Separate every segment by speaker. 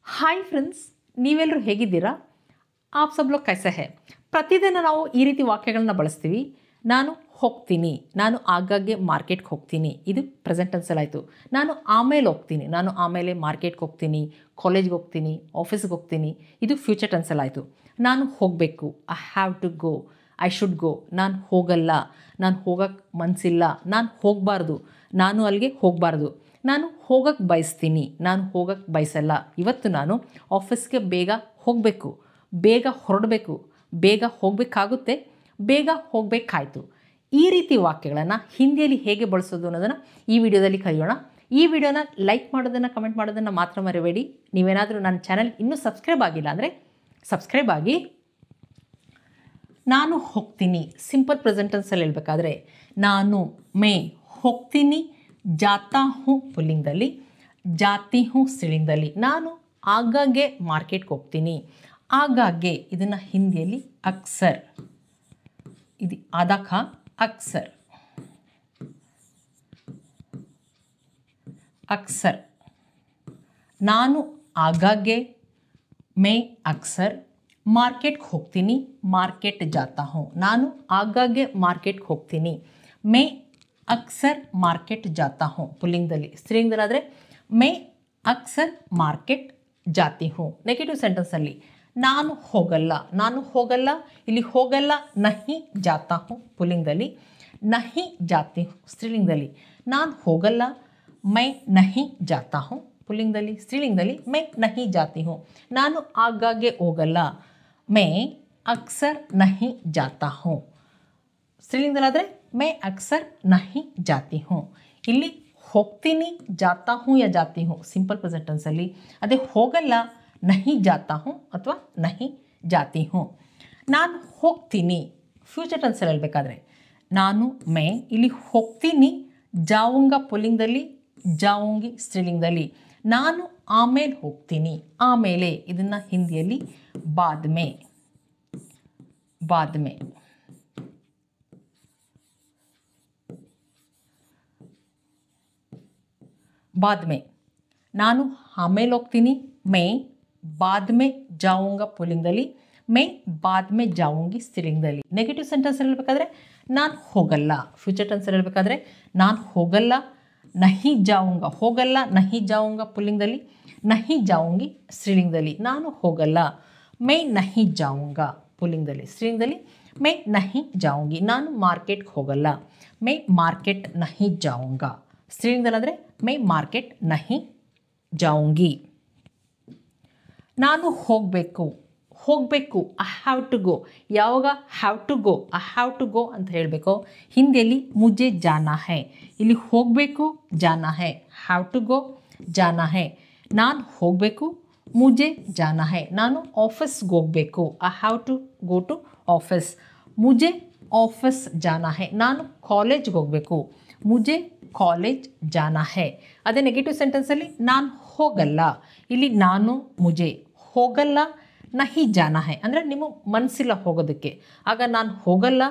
Speaker 1: Hi friends, ನೀವೆಲ್ಲರೂ ಹೇಗಿದ್ದೀರಾ? App ಸಬ್ ಲೋಗ್ ಕೈಸೆ high? ಪ್ರತಿದಿನ ನಾವು ಈ ರೀತಿ ವಾಕ್ಯಗಳನ್ನ ಬಳಸ್ತೀವಿ. ನಾನು ಹೋಗ್ತೀನಿ, ನಾನು ಆಗಾಗ್ಗೆ ಮಾರ್ಕೆಟ್ಗೆ ಹೋಗ್ತೀನಿ. ಇದು ಪ್ರೆಸೆಂಟ್ ಟೆನ್ಸಲ್ಲಿ ಆಯಿತು. ನಾನು ಆಮೇಲೆ ಹೋಗ್ತೀನಿ, ನಾನು ಆಮೇಲೆ ಮಾರ್ಕೆಟ್ಗೆ ಹೋಗ್ತೀನಿ, ಕಾಲೇಜ್ಗೆ ಹೋಗ್ತೀನಿ, ಆಫೀಸ್ಗೆ ಹೋಗ್ತೀನಿ. ಇದು ಫ್ಯೂಚರ್ ಟೆನ್ಸಲ್ಲಿ ಆಯಿತು. ನಾನು ಹೋಗಬೇಕು, I have to go, I should go. ನಾನು ಹೋಗಲ್ಲ, ನಾನು ಹೋಗಕ್ಕೆ ಮನಸ್ಸಿಲ್ಲ, ನಾನು ಹೋಗಬಾರ್ದು, ನಾನು ಅಲ್ಲಿಗೆ ಹೋಗಬಾರ್ದು. ನಾನು ಹೋಗಕ್ಕೆ ಬಯಸ್ತೀನಿ, ನಾನು ಹೋಗಕ್ಕೆ ಬಯಸಲ್ಲ. ಇವತ್ತು ನಾನು ಆಫೀಸ್ಗೆ ಬೇಗ ಹೋಗಬೇಕು, ಬೇಗ ಹೊರಡಬೇಕು, ಬೇಗ ಹೋಗಬೇಕಾಗುತ್ತೆ, ಬೇಗ ಹೋಗಬೇಕಾಯ್ತು. ಈ ರೀತಿ ವಾಕ್ಯಗಳನ್ನು ಹಿಂದಿಯಲ್ಲಿ ಹೇಗೆ ಬಳಸೋದು ಅನ್ನೋದನ್ನು ಈ ವಿಡಿಯೋದಲ್ಲಿ ಕಲಿಯೋಣ. ಈ ವಿಡಿಯೋನ ಲೈಕ್ ಮಾಡೋದನ್ನು, ಕಮೆಂಟ್ ಮಾಡೋದನ್ನು ಮಾತ್ರ ಮರಿಬೇಡಿ. ನೀವೇನಾದರೂ ನನ್ನ ಚಾನಲ್ ಇನ್ನೂ ಸಬ್ಸ್ಕ್ರೈಬ್ ಆಗಿಲ್ಲ ಅಂದರೆ ಸಬ್ಸ್ಕ್ರೈಬ್ ಆಗಿ. ನಾನು ಹೋಗ್ತೀನಿ ಸಿಂಪಲ್ ಪ್ರೆಸೆಂಟ್ ಟೆನ್ಸಲ್ಲಿ ಹೇಳಬೇಕಾದ್ರೆ ನಾನು ಮೇ ಹೋಗ್ತೀನಿ, ಜಾತಾ ಹೂँ ಪುಲ್ಲಿಂಗದಲ್ಲಿ, ಜಾತಿ ಹೂँ ಸ್ತ್ರೀಲಿಂಗದಲ್ಲಿ. ನಾನು ಆಗಾಗ್ಗೆ ಮಾರ್ಕೆಟ್ಗೆ ಹೋಗ್ತೀನಿ. ಆಗಾಗ್ಗೆ ಇದನ್ನು ಹಿಂದಿಯಲ್ಲಿ ಅಕ್ಸರ್, ಇದು ಆದಾ ಖಾ ಅಕ್ಸರ್, ಅಕ್ಸರ್. ನಾನು ಆಗಾಗ್ಗೆ ಮೇ ಅಕ್ಸರ್ ಮಾರ್ಕೆಟ್ಗೆ ಹೋಗ್ತೀನಿ, ಮಾರ್ಕೆಟ್ ಜಾತಾ ಹೂँ. ನಾನು ಆಗಾಗ್ಗೆ ಮಾರ್ಕೆಟ್ಗೆ ಹೋಗ್ತೀನಿ. ಮೇ ಅಕ್ಸರ್ ಮಾರ್ಕೆಟ್ ಜಾತಾ ಹೂँ ಪುಲ್ಲಿಂಗದಲ್ಲಿ. ಸ್ತ್ರೀಲಿಂಗದಲ್ಲಾದರೆ ಮೇ ಅಕ್ಸರ್ ಮಾರ್ಕೆಟ್ ಜಾತಿ ಹೂँ. ನೆಗೆಟಿವ್ ಸೆಂಟೆನ್ಸಲ್ಲಿ ನಾನು ಹೋಗಲ್ಲ, ನಾನು ಹೋಗಲ್ಲ. ಇಲ್ಲಿ ಹೋಗಲ್ಲ ನಹಿ ಜಾತಾ ಹೂँ ಪುಲ್ಲಿಂಗದಲ್ಲಿ, ನಹಿ ಜಾತಿ ಹೂँ ಸ್ತ್ರೀಲಿಂಗದಲ್ಲಿ. ನಾನು ಹೋಗಲ್ಲ, ಮೈ ನಹಿ ಜಾತಾ ಹೂँ ಪುಲ್ಲಿಂಗದಲ್ಲಿ. ಸ್ತ್ರೀಲಿಂಗದಲ್ಲಿ ಮೈ ನಹಿ ಜಾತಿ ಹೂँ. ನಾನು ಆಗಾಗ್ಗೆ ಹೋಗಲ್ಲ, ಮೈ ಅಕ್ಸರ್ ನಹಿ ಜಾತಾ ಹೂँ. ಸ್ತ್ರೀಲಿಂಗದಲ್ಲಾದರೆ ಮೈ ಅಕ್ಸರ್ ನಹಿ ಜಾತಿ ಹೂँ. ಇಲ್ಲಿ ಹೋಗ್ತೀನಿ, ಜಾತಾ ಹೂँ ಯಾ ಜಾತಿ ಹೂँ ಸಿಂಪಲ್ ಪ್ರೆಸೆಂಟ್ ಟೆನ್ಸಲ್ಲಿ. ಅದೇ ಹೋಗಲ್ಲ ನಹಿ ಜಾತಾ ಹೂँ ಅಥವಾ ನಹಿ ಜಾತಿ ಹೂँ. ನಾನು ಹೋಗ್ತೀನಿ ಫ್ಯೂಚರ್ ಟೆನ್ಸಲ್ಲಿ ಹೇಳಬೇಕಾದ್ರೆ ನಾನು ಮೇ, ಇಲ್ಲಿ ಹೋಗ್ತೀನಿ ಜಾವುಂಗ ಪುಲ್ಲಿಂಗದಲ್ಲಿ, ಜಾವುಂಗಿ ಸ್ತ್ರೀಲಿಂಗದಲ್ಲಿ. ನಾನು ಆಮೇಲೆ ಹೋಗ್ತೀನಿ, ಆಮೇಲೆ ಇದನ್ನು ಹಿಂದಿಯಲ್ಲಿ ಬಾದ್ಮೆ, ಬಾದ್ಮೆ. ಬಾದ್ಮೆ ನಾನು ಆಮೇಲೆ ಹೋಗ್ತೀನಿ, ಮೇ ಬಾದ್ಮೆ ಜಾವುಂಗ ಪುಲ್ಲಿಂಗದಲ್ಲಿ, ಮೇ ಬಾದ್ಮೆ ಜಾವುಂಗಿ ಸ್ತ್ರೀಲಿಂಗದಲ್ಲಿ. ನೆಗೆಟಿವ್ ಸೆಂಟೆನ್ಸಲ್ಲಿ ಹೇಳಬೇಕಾದ್ರೆ ನಾನು ಹೋಗಲ್ಲ. ಫ್ಯೂಚರ್ ಟೆನ್ಸಲ್ಲಿ ಹೇಳಬೇಕಾದ್ರೆ ನಾನು ಹೋಗಲ್ಲ ನಹಿ ಜಾವುಂಗ, ಹೋಗಲ್ಲ ನಹಿ ಜಾವುಂಗ ಪುಲ್ಲಿಂಗದಲ್ಲಿ, ನಹಿ ಜಾವುಂಗಿ ಸ್ತ್ರೀಲಿಂಗದಲ್ಲಿ. ನಾನು ಹೋಗಲ್ಲ, ಮೈ ನಹಿ ಜಾವುಂಗ ಪುಲ್ಲಿಂಗದಲ್ಲಿ. ಸ್ತ್ರೀಲಿಂಗದಲ್ಲಿ ಮೈ ನಹಿ ಜಾವುಂಗಿ. ನಾನು ಮಾರ್ಕೆಟ್ಗೆ ಹೋಗಲ್ಲ, ಮೈ ಮಾರ್ಕೆಟ್ ನಹಿ ಜಾವುಂಗ. ಸ್ತ್ರೀಲಿಂಗದಲ್ಲಾದರೆ ಮೈ ಮಾರ್ಕೆಟ್ ನಹಿ ಜಾವುಂಗಿ. ನಾನು ಹೋಗಬೇಕು, ಹೋಗಬೇಕು ಐ ಹ್ಯಾವ್ ಟು ಗೋ. ಯಾವಾಗ have to go, I have to go ಅಂತ ಹೇಳಬೇಕು. ಹಿಂದಿಯಲ್ಲಿ ಮುಜೆ ಜಾನಾ ಹೈ. ಇಲ್ಲಿ ಹೋಗಬೇಕು ಜಾನಾ ಹೈ, ಹ್ಯಾವ್ ಟು ಗೋ ಜಾನಾ ಹೈ. ನಾನು ಹೋಗಬೇಕು, ಮುಜೆ ಜಾನಾ ಹೈ. ನಾನು ಆಫೀಸ್ಗೆ ಹೋಗಬೇಕು, I have to go to office, ಮುಜೆ ಆಫೀಸ್ ಜಾನಾ ಹೈ. ನಾನು ಕಾಲೇಜ್ಗೆ ಹೋಗಬೇಕು, ಮುಜೆ ಕಾಲೇಜ್ ಜಾನಾ ಹೈ. ಅದೇ ನೆಗೆಟಿವ್ ಸೆಂಟೆನ್ಸಲ್ಲಿ ನಾನು ಹೋಗಲ್ಲ. ಇಲ್ಲಿ ನಾನು ಮುಜೆ ಹೋಗಲ್ಲ ನಹಿ ಜಾನಾ ಹೈ ಅಂದರೆ ನಿಮಗೆ ಮನಸ್ಸಿಲ್ಲ ಹೋಗೋದಕ್ಕೆ, ಆಗ ನಾನು ಹೋಗಲ್ಲ,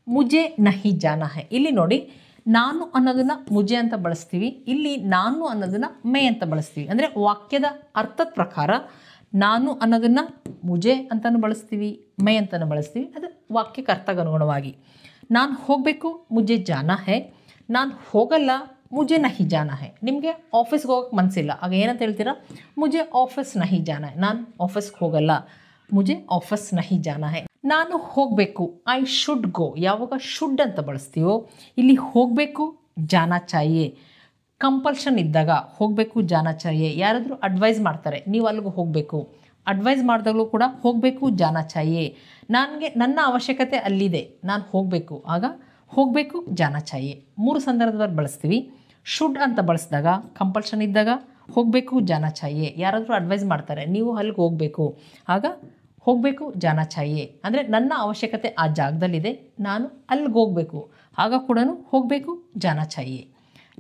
Speaker 1: ಮುಜೆ ನಹಿ ಜಾನಾ ಹೈ. ಇಲ್ಲಿ ನೋಡಿ, ನಾನು ಅನ್ನೋದನ್ನು ಮುಜೆ ಅಂತ ಬಳಸ್ತೀವಿ, ಇಲ್ಲಿ ನಾನು ಅನ್ನೋದನ್ನು ಮೇ ಅಂತ ಬಳಸ್ತೀವಿ. ಅಂದರೆ ವಾಕ್ಯದ ಅರ್ಥದ ಪ್ರಕಾರ ನಾನು ಅನ್ನೋದನ್ನು ಮುಜೆ ಅಂತಲೂ ಬಳಸ್ತೀವಿ, ಮೇ ಅಂತಲೂ ಬಳಸ್ತೀವಿ. ಅದು ವಾಕ್ಯಕ್ಕೆ ಅರ್ಥಕ್ಕೆ ಅನುಗುಣವಾಗಿ. ನಾನು ಹೋಗಬೇಕು ಮುಜೆ ಜಾನಾ ಹೈ, ನಾನು ಹೋಗಲ್ಲ ಮುಜೆ ನಹಿ ಜಾನಾ ಹೈ. ನಿಮಗೆ ಆಫೀಸ್ಗೆ ಹೋಗೋಕ್ಕೆ ಮನಸ್ಸಿಲ್ಲ, ಆಗ ಏನಂತ ಹೇಳ್ತೀರಾ? ಮುಜೆ ಆಫೀಸ್ ನಹಿ ಜಾನಾ ಹೈ. ನಾನು ಆಫೀಸ್ಗೆ ಹೋಗಲ್ಲ, ಮುಜೆ ಆಫೀಸ್ ನಹಿ ಜಾನಾ ಹೈ. ನಾನು ಹೋಗಬೇಕು, ಐ ಶುಡ್ ಗೋ. ಯಾವಾಗ ಶುಡ್ ಅಂತ ಬಳಸ್ತೀವೋ ಇಲ್ಲಿ ಹೋಗಬೇಕು ಜಾನಾ ಚಾಹಿಯೆ. ಕಂಪಲ್ಷನ್ ಇದ್ದಾಗ ಹೋಗಬೇಕು ಜಾನಾ ಚಾಹಿಯೆ. ಯಾರಾದರೂ ಅಡ್ವೈಸ್ ಮಾಡ್ತಾರೆ, ನೀವು ಅಲ್ಲಿಗೆ ಹೋಗಬೇಕು, ಅಡ್ವೈಸ್ ಮಾಡಿದಾಗಲೂ ಕೂಡ ಹೋಗಬೇಕು ಜಾನಾ ಚಾಹಿಯೆ. ನನಗೆ ನನ್ನ ಅವಶ್ಯಕತೆ ಅಲ್ಲಿದೆ, ನಾನು ಹೋಗಬೇಕು, ಆಗ ಹೋಗಬೇಕು ಜಾನಾ ಚಾಹಿಯೆ. ಮೂರು ಸಂದರ್ಭದಲ್ಲಿ ಬಳಸ್ತೀವಿ. ಶುಡ್ ಅಂತ ಬಳಸಿದಾಗ ಕಂಪಲ್ಷನ್ ಇದ್ದಾಗ ಹೋಗಬೇಕು ಜಾನಾ ಚಾಹಿಯೆ. ಯಾರಾದರೂ ಅಡ್ವೈಸ್ ಮಾಡ್ತಾರೆ, ನೀವು ಅಲ್ಲಿಗೆ ಹೋಗಬೇಕು, ಆಗ ಹೋಗಬೇಕು ಜಾನಾ ಚಾಹಿಯೆ. ಅಂದರೆ ನನ್ನ ಅವಶ್ಯಕತೆ ಆ ಜಾಗದಲ್ಲಿದೆ, ನಾನು ಅಲ್ಲಿಗೆ ಹೋಗಬೇಕು, ಆಗ ಕೂಡ ಹೋಗಬೇಕು ಜಾನಾ ಚಾಹಿಯೆ.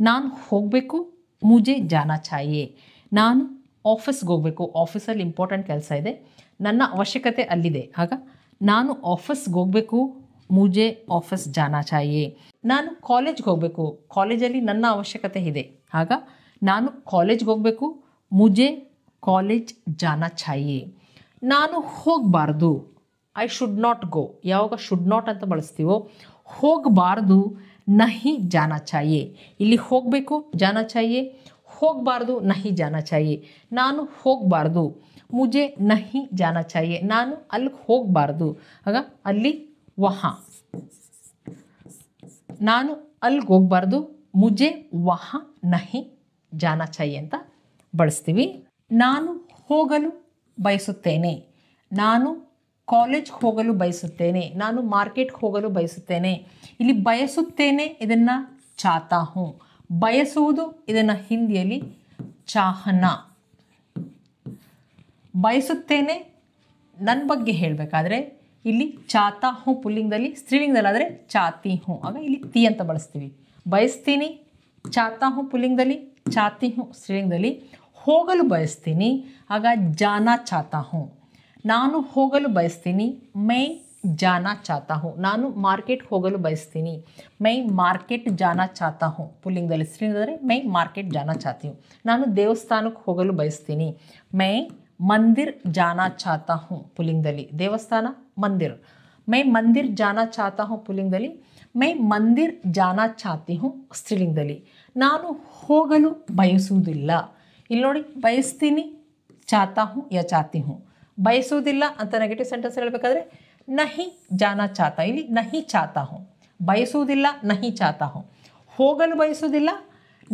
Speaker 1: ನಾನು ಹೋಗಬೇಕು ಮುಜೆ ಜಾನಾ ಚಾಹಿಯೆ. ನಾನು ಆಫೀಸ್ಗೆ ಹೋಗಬೇಕು, ಆಫೀಸಲ್ಲಿ ಇಂಪಾರ್ಟೆಂಟ್ ಕೆಲಸ ಇದೆ, ನನ್ನ ಅವಶ್ಯಕತೆ ಅಲ್ಲಿದೆ, ಆಗ ನಾನು ಆಫೀಸ್ಗೆ ಹೋಗಬೇಕು, ಮುಜೆ ಆಫೀಸ್ ಜಾನಾ ಚಾಹಿಯೆ. ನಾನು ಕಾಲೇಜ್ಗೆ ಹೋಗಬೇಕು, ಕಾಲೇಜಲ್ಲಿ ನನ್ನ ಅವಶ್ಯಕತೆ ಇದೆ, ಆಗ ನಾನು ಕಾಲೇಜ್ಗೆ ಹೋಗಬೇಕು, ಮುಜೆ ಕಾಲೇಜ್ ಜಾನಾ ಚಾಹಿಯೆ. ನಾನು ಹೋಗಬಾರ್ದು, ಐ ಶುಡ್ ನಾಟ್ ಗೋ. ಯಾವಾಗ ಶುಡ್ ನಾಟ್ ಅಂತ ಬಳಸ್ತೀವೋ ಹೋಗಬಾರ್ದು, ನಹಿ ಜಾನಾ ಚಾಹಿಯೆ. ಇಲ್ಲಿ ಹೋಗಬೇಕು ಜಾನಾ ಚಾಹಿಯೆ, ಹೋಗಬಾರ್ದು ನಹಿ ಜಾನಾ ಚಾಹಿಯೆ. ನಾನು ಹೋಗಬಾರ್ದು, ಮುಜೆ ನಹಿ ಜಾನಾ ಚಾಹಿಯೆ. ನಾನು ಅಲ್ಲಿಗೆ ಹೋಗಬಾರ್ದು, ಆಗ ಅಲ್ಲಿ ವಹಾ. ನಾನು ಅಲ್ಲಿಗೆ ಹೋಗಬಾರ್ದು, ಮುಜೆ ವಹಾ ನಹಿ ಜಾನಾ ಚಾಹಿಯೆ ಅಂತ ಬಳಸ್ತೀವಿ. ನಾನು ಹೋಗಲು ಬಯಸುತ್ತೇನೆ, ನಾನು ಕಾಲೇಜ್ ಹೋಗಲು ಬಯಸುತ್ತೇನೆ, ನಾನು ಮಾರ್ಕೆಟ್ ಹೋಗಲು ಬಯಸುತ್ತೇನೆ. ಇಲ್ಲಿ ಬಯಸುತ್ತೇನೆ ಇದನ್ನು ಚಾಹತಾ ಹೂँ, ಬಯಸುವುದು ಇದನ್ನು ಹಿಂದಿಯಲ್ಲಿ ಚಾಹನಾ. ಬಯಸುತ್ತೇನೆ ನನ್ನ ಬಗ್ಗೆ ಹೇಳಬೇಕಾದ್ರೆ ಇಲ್ಲಿ ಚಾಹತಾ ಹೂँ ಪುಲ್ಲಿಂಗದಲ್ಲಿ, ಸ್ತ್ರೀಲಿಂಗದಲ್ಲಾದರೆ ಚಾಹತಿ ಹೂँ. ಆಗ ಇಲ್ಲಿ ತಿ ಅಂತ ಬಳಸ್ತೀವಿ. ಬಯಸ್ತೀನಿ ಚಾಹತಾ ಹೂँ ಪುಲ್ಲಿಂಗದಲ್ಲಿ, ಚಾಹತಿ ಹೂँ ಸ್ತ್ರೀಲಿಂಗದಲ್ಲಿ. ಹೋಗಲು ಬಯಸ್ತೀನಿ, ಆಗ ಜಾನಾ ಚಾಹತಾ ಹೂँ. ನಾನು ಹೋಗಲು ಬಯಸ್ತೀನಿ, ಮೈ ಜಾನಾ ಚಾಹತಾ ಹೂँ. ನಾನು ಮಾರ್ಕೆಟ್ ಹೋಗಲು ಬಯಸ್ತೀನಿ, ಮೈ ಮಾರ್ಕೆಟ್ ಜಾನಾ ಚಾಹತಾ ಹೂँ ಪುಲ್ಲಿಂಗದಲ್ಲಿ. ಸ್ತ್ರೀಲಿಂಗದಲ್ಲಿ ಮೈ ಮಾರ್ಕೆಟ್ ಜಾನಾ ಚಾಹತಿ ಹೂँ. ನಾನು ದೇವಸ್ಥಾನಕ್ಕೆ ಹೋಗಲು ಬಯಸ್ತೀನಿ, ಮೈ ಮಂದಿರ್ ಜಾನಾ ಚಾಹತಾ ಹೂँ ಪುಲ್ಲಿಂಗದಲ್ಲಿ. ದೇವಸ್ಥಾನ ಮಂದಿರ್, ಮೈ ಮಂದಿರ್ ಜಾನಾ ಚಾಹತಾ ಹೂँ ಪುಲ್ಲಿಂಗದಲ್ಲಿ, ಮೈ ಮಂದಿರ್ ಜಾನಾ ಚಾಹತಿ ಹೂँ ಸ್ತ್ರೀಲಿಂಗದಲ್ಲಿ. ನಾನು ಹೋಗಲು ಬಯಸುವುದಿಲ್ಲ. ಇಲ್ಲಿ ನೋಡಿ, ಬಯಸ್ತೀನಿ ಚಾಹತಾ ಹೂँ ಯಾ ಚಾಹತಿ ಹೂँ. ಬಯಸುವುದಿಲ್ಲ ಅಂತ ನೆಗೆಟಿವ್ ಸೆಂಟೆನ್ಸ್ ಹೇಳಬೇಕಾದ್ರೆ ನಹಿ ಜಾನಾ ಚಾಹತಾ, ಇಲ್ಲಿ ನಹಿ ಚಾಹತಾ ಹೂँ. ಬಯಸುವುದಿಲ್ಲ ನಹಿ ಚಾಹತಾ ಹೂँ. ಹೋಗಲು ಬಯಸುವುದಿಲ್ಲ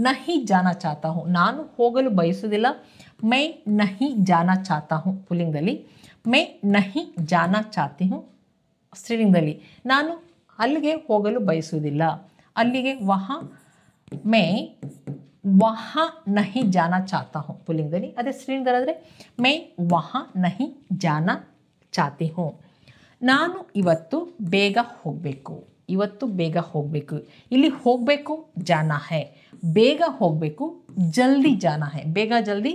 Speaker 1: ನಹಿ ಜಾನಾ ಚಾಹತಾ ಹೂँ. ನಾನು ಹೋಗಲು ಬಯಸುವುದಿಲ್ಲ, ಮೈ ನಹಿ ಜಾನಾ ಚಾಹತಾ ಹೂँ ಪುಲ್ಲಿಂಗದಲ್ಲಿ, ಮೈ ನಹಿ ಜಾನಾ ಚಾಹತಿ ಹೂँ ಸ್ತ್ರೀಲಿಂಗದಲ್ಲಿ. ನಾನು ಅಲ್ಲಿಗೆ ಹೋಗಲು ಬಯಸುವುದಿಲ್ಲ, ಅಲ್ಲಿಗೆ ವಹಾ, ಮೈ ವಹಾ ನಹಿ ಜಾನಾ ಚಾಹತಾ ಹೂँ ಪುಲ್ಲಿಂಗದಲ್ಲಿ. ಅದೇ ಸ್ತ್ರೀಲಿಂಗದಲ್ಲಾದರೆ ಮೈ ವಹಾ ನಹಿ ಜಾನಾ ಚಾಹತಿ ಹೂँ. ನಾನು ಇವತ್ತು ಬೇಗ ಹೋಗಬೇಕು, ಇವತ್ತು ಬೇಗ ಹೋಗಬೇಕು. ಇಲ್ಲಿ ಹೋಗಬೇಕು ಜಾನಾ ಹೈ, ಬೇಗ ಹೋಗಬೇಕು ಜಲ್ದಿ ಜಾನಾ ಹೈ, ಬೇಗ ಜಲ್ದಿ.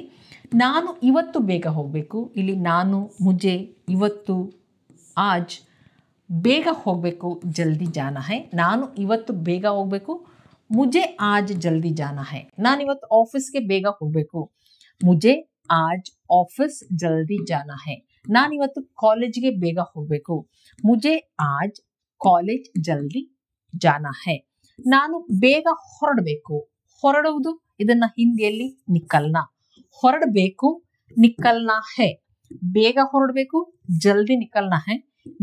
Speaker 1: ನಾನು ಇವತ್ತು ಬೇಗ ಹೋಗಬೇಕು, ಇಲ್ಲಿ ನಾನು ಮುಜೆ ಇವತ್ತು ಆಜ್ ಬೇಗ ಹೋಗಬೇಕು ಜಲ್ದಿ ಜಾನಾ ಹೈ. ನಾನು ಇವತ್ತು ಬೇಗ ಹೋಗಬೇಕು, ಮುಜೆ ಆಜ್ ಜಲ್ದಿ ಜಾನಾ ಹೈ. ನಾನಿವತ್ತು ಆಫೀಸ್ಗೆ ಬೇಗ ಹೋಗಬೇಕು, ಮುಜೆ ಆಜ್ ಆಫೀಸ್ ಜಲ್ದಿ ಜಾನಾ ಹೈ. ನಾನಿವತ್ತು ಕಾಲೇಜ್ಗೆ ಬೇಗ ಹೋಗಬೇಕು, ಮುಜೆ ಆಜ್ ಕಾಲೇಜ್ ಜಲ್ದಿ ಜಾನಾ ಹೈ. ನಾನು ಬೇಗ ಹೊರಡಬೇಕು, ಹೊರಡುವುದು ಇದನ್ನು ಹಿಂದಿಯಲ್ಲಿ ನಿಕಲ್ನಾ. ಹೊರಡಬೇಕು ನಿಕಲ್ನಾ ಹೈ, ಬೇಗ ಹೊರಡಬೇಕು ಜಲ್ದಿ ನಿಕಲ್ನಾ ಹೈ.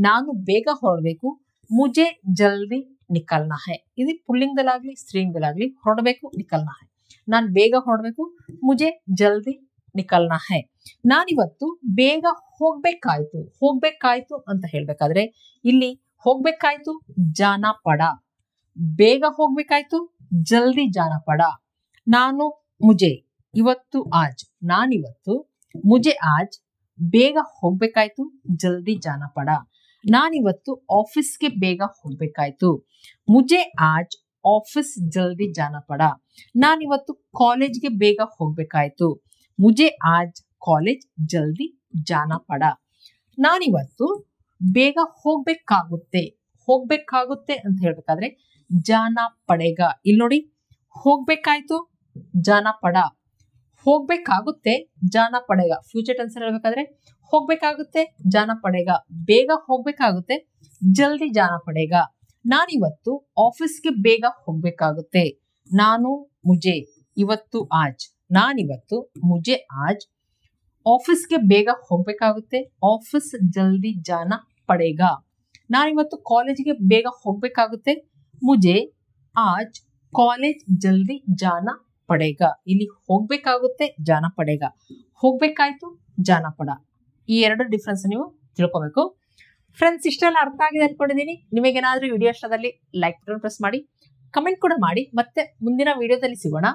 Speaker 1: ನಾನು ಬೇಗ ಹೊರಡಬೇಕು, ಮುಜೆ ಜಲ್ದಿ ನಿಕಲ್ನಾ ಹೈ. ಇದು ಪುಲ್ಲಿಂಗದಲ್ಲಾಗಲಿ ಸ್ತ್ರೀಲಿಂಗದಲ್ಲಾಗಲಿ ಹೊರಡಬೇಕು ನಿಕಲ್ನಾ ಹೈ. ನಾನು ಬೇಗ ಹೊರಡಬೇಕು, ಮುಜೆ ಜಲ್ದಿ ನಿಕಲ್ನಾ ಹೈ. ನಾನಿವತ್ತು ಬೇಗ ಹೋಗಬೇಕಾಯ್ತು, ಹೋಗಬೇಕಾಯ್ತು ಅಂತ ಹೇಳಬೇಕಾದ್ರೆ ಇಲ್ಲಿ ಹೋಗಬೇಕಾಯ್ತು ಜಾನಾ ಪಡ, ಬೇಗ ಹೋಗಬೇಕಾಯ್ತು ಜಲ್ದಿ ಜಾನಾ ಪಡ. ನಾನು ಮುಜೆ ಇವತ್ತು ಆಜ್, ನಾನಿವತ್ತು ಮುಜೆ ಆಜ್ ಬೇಗ ಹೋಗಬೇಕಾಯ್ತು ಜಲ್ದಿ ಜಾನಾ ಪಡ. ನಾನಿವತ್ತು ಆಫೀಸ್ಗೆ ಬೇಗ ಹೋಗಬೇಕಾಯ್ತು, ಮುಜೆ ಆಜ್ ಆಫೀಸ್ ಜಲ್ದಿ ಜಾನಾ ಪಡ. ನಾನಿವತ್ತು ಕಾಲೇಜ್ಗೆ ಬೇಗ ಹೋಗಬೇಕಾಯ್ತು, ಮುಜೆ ಆಜ್ ಕಾಲೇಜ್ ಜಲ್ದಿ ಜಾನಾ ಪಡ. ನಾನಿವತ್ತು ಬೇಗ ಹೋಗಬೇಕಾಗುತ್ತೆ, ಹೋಗಬೇಕಾಗುತ್ತೆ ಅಂತ ಹೇಳಬೇಕಾದ್ರೆ ಜಾನಾ ಪಡೆಗ. ಇಲ್ಲಿ ನೋಡಿ, ಹೋಗಬೇಕಾಯ್ತು ಜಾನಾ ಪಡ, ಹೋಗಬೇಕಾಗುತ್ತೆ ಜಾನಾ ಪಡೆಗ. ಫ್ಯೂಚರ್ ಟೆನ್ಸ್ ಹೇಳಬೇಕಾದ್ರೆ ಹೋಗಬೇಕಾಗುತ್ತೆ ಜಾನಾ ಪಡೆಗ, ಬೇಗ ಹೋಗಬೇಕಾಗುತ್ತೆ ಜಲ್ದಿ ಜಾನಾ ಪಡೆಗ. ನಾನಿವತ್ತು ಆಫೀಸ್ಗೆ ಬೇಗ ಹೋಗಬೇಕಾಗುತ್ತೆ, ನಾನು ಮುಜೆ ಇವತ್ತು ಆಜ್, ನಾನಿವತ್ತು ಮುಜೆ ಆಜ್ ಆಫೀಸ್ಗೆ ಬೇಗ ಹೋಗಬೇಕಾಗುತ್ತೆ, ಆಫೀಸ್ ಜಲ್ದಿ ಜಾನಾ ಪಡೆಗ. ನಾನಿವತ್ತು ಕಾಲೇಜ್ಗೆ ಬೇಗ ಹೋಗಬೇಕಾಗುತ್ತೆ, ಮುಜೆ ಆಜ್ ಕಾಲೇಜ್ ಜಲ್ದಿ ಜಾನಾ ಪಡೆಗ. ಇಲ್ಲಿ ಹೋಗಬೇಕಾಗುತ್ತೆ ಜಾನಾ ಪಡೆಗ, ಹೋಗಬೇಕಾಯ್ತು ಜಾನಾ ಪಡ. ಈ ಎರಡು ಡಿಫ್ರೆನ್ಸ್ ನೀವು ತಿಳ್ಕೊಬೇಕು. ಫ್ರೆಂಡ್ಸ್, ಇಷ್ಟೆಲ್ಲ ಅರ್ಥ ಆಗಿದೆ ಅನ್ಕೊಂಡಿದ್ದೀನಿ. ನಿಮಗೇನಾದರೂ ವಿಡಿಯೋ ಇಷ್ಟದಲ್ಲಿ ಲೈಕ್ ಬಟನ್ ಪ್ರೆಸ್ ಮಾಡಿ, ಕಮೆಂಟ್ ಕೂಡ ಮಾಡಿ. ಮತ್ತೆ ಮುಂದಿನ ವಿಡಿಯೋದಲ್ಲಿ ಸಿಗೋಣ.